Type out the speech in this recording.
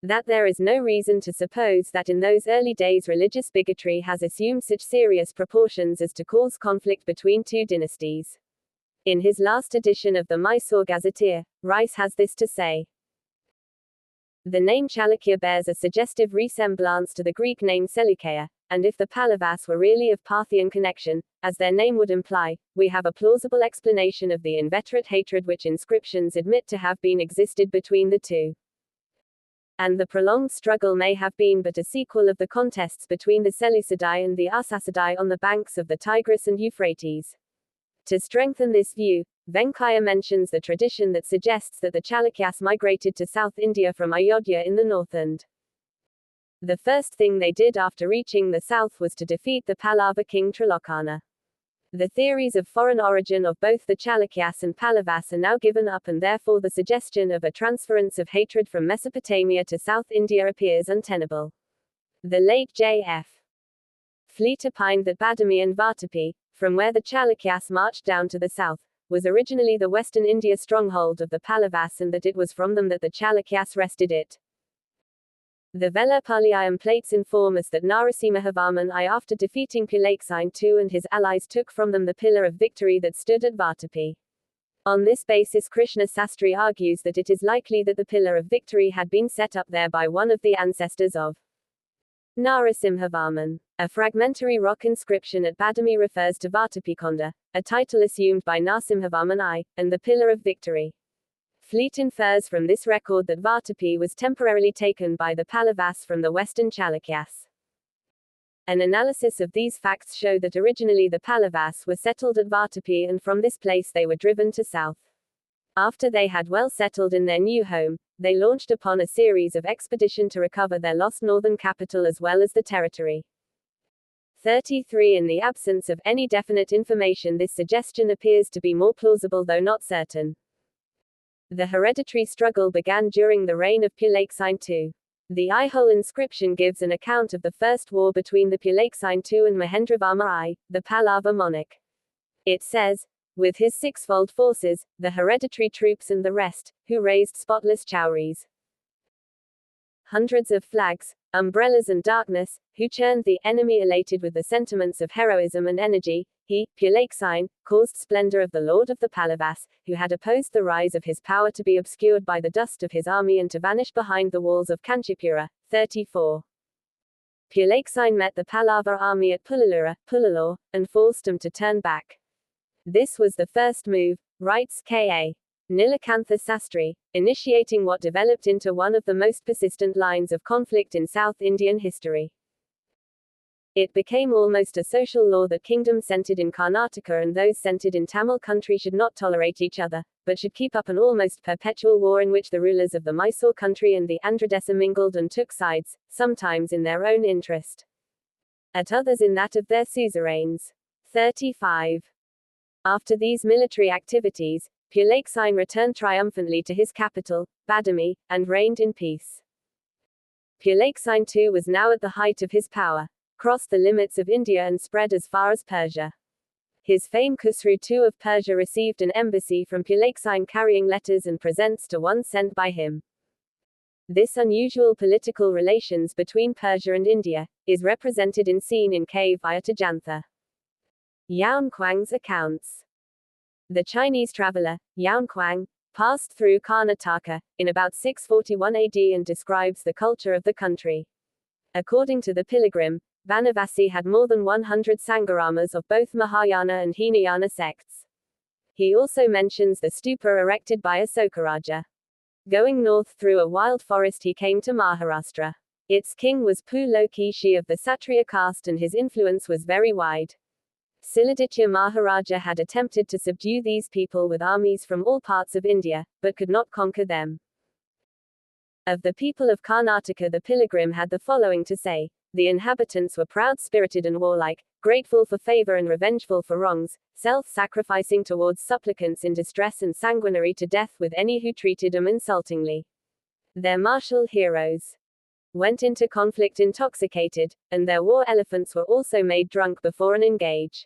that there is no reason to suppose that in those early days religious bigotry has assumed such serious proportions as to cause conflict between two dynasties. In his last edition of the Mysore Gazetteer, Rice has this to say. The name Chalukya bears a suggestive resemblance to the Greek name Seleukeia, and if the Pallavas were really of Parthian connection, as their name would imply, we have a plausible explanation of the inveterate hatred which inscriptions admit to have been existed between the two. And the prolonged struggle may have been but a sequel of the contests between the Seleucidae and the Arsacidae on the banks of the Tigris and Euphrates. To strengthen this view, Venkaya mentions the tradition that suggests that the Chalukyas migrated to South India from Ayodhya in the north, and the first thing they did after reaching the south was to defeat the Pallava king Trilokana. The theories of foreign origin of both the Chalukyas and Pallavas are now given up, and therefore the suggestion of a transference of hatred from Mesopotamia to South India appears untenable. The late J.F. Fleet opined that Badami and Vatapi, from where the Chalukyas marched down to the south, was originally the western India stronghold of the Pallavas, and that it was from them that the Chalukyas wrested it. The Velapalayam plates inform us that Narasimhavarman I, after defeating Pulakesin II and his allies, took from them the pillar of victory that stood at Vatapi. On this basis Krishna Sastri argues that it is likely that the pillar of victory had been set up there by one of the ancestors of Narasimhavarman. A fragmentary rock inscription at Badami refers to Vatapikonda, a title assumed by Narasimhavarman I, and the pillar of victory. Fleet infers from this record that Vatapi was temporarily taken by the Pallavas from the western Chalukyas. An analysis of these facts show that originally the Pallavas were settled at Vatapi, and from this place they were driven to south. After they had well settled in their new home, they launched upon a series of expeditions to recover their lost northern capital as well as the territory. 33. In the absence of any definite information, this suggestion appears to be more plausible though not certain. The hereditary struggle began during the reign of Pulakesin II. The Aihole inscription gives an account of the first war between the Pulakesin II and Mahendravarma I, the Pallava monarch. It says, with his sixfold forces, the hereditary troops and the rest, who raised spotless chowries, hundreds of flags, umbrellas and darkness, who churned the enemy elated with the sentiments of heroism and energy, he, Pulakesin, caused splendor of the Lord of the Pallavas, who had opposed the rise of his power to be obscured by the dust of his army and to vanish behind the walls of Kanchipura. 34. Pulakesin met the Pallava army at Pulalur, and forced them to turn back. This was the first move, writes K.A. Nilakantha Sastri, initiating what developed into one of the most persistent lines of conflict in South Indian history. It became almost a social law that kingdoms centered in Karnataka and those centered in Tamil country should not tolerate each other, but should keep up an almost perpetual war in which the rulers of the Mysore country and the Andhradesa mingled and took sides, sometimes in their own interest, at others in that of their suzerains. 35. After these military activities, Pulakesin returned triumphantly to his capital, Badami, and reigned in peace. Pulakesin II was now at the height of his power, crossed the limits of India and spread as far as Persia. His fame Khusru II of Persia received an embassy from Pulakesin carrying letters and presents to one sent by him. This unusual political relations between Persia and India is represented in scene in cave Ayatajantha. Yaun Kuang's accounts. The Chinese traveler, Yaun Kuang, passed through Karnataka in about 641 AD and describes the culture of the country. According to the pilgrim, Banavasi had more than 100 Sangharamas of both Mahayana and Hinayana sects. He also mentions the stupa erected by Asokaraja. Going north through a wild forest he came to Maharashtra. Its king was Pulokeshi of the Satriya caste and his influence was very wide. Siladitya Maharaja had attempted to subdue these people with armies from all parts of India, but could not conquer them. Of the people of Karnataka the pilgrim had the following to say. The inhabitants were proud-spirited and warlike, grateful for favor and revengeful for wrongs, self-sacrificing towards supplicants in distress and sanguinary to death with any who treated them insultingly. Their martial heroes went into conflict intoxicated, and their war elephants were also made drunk before an engage.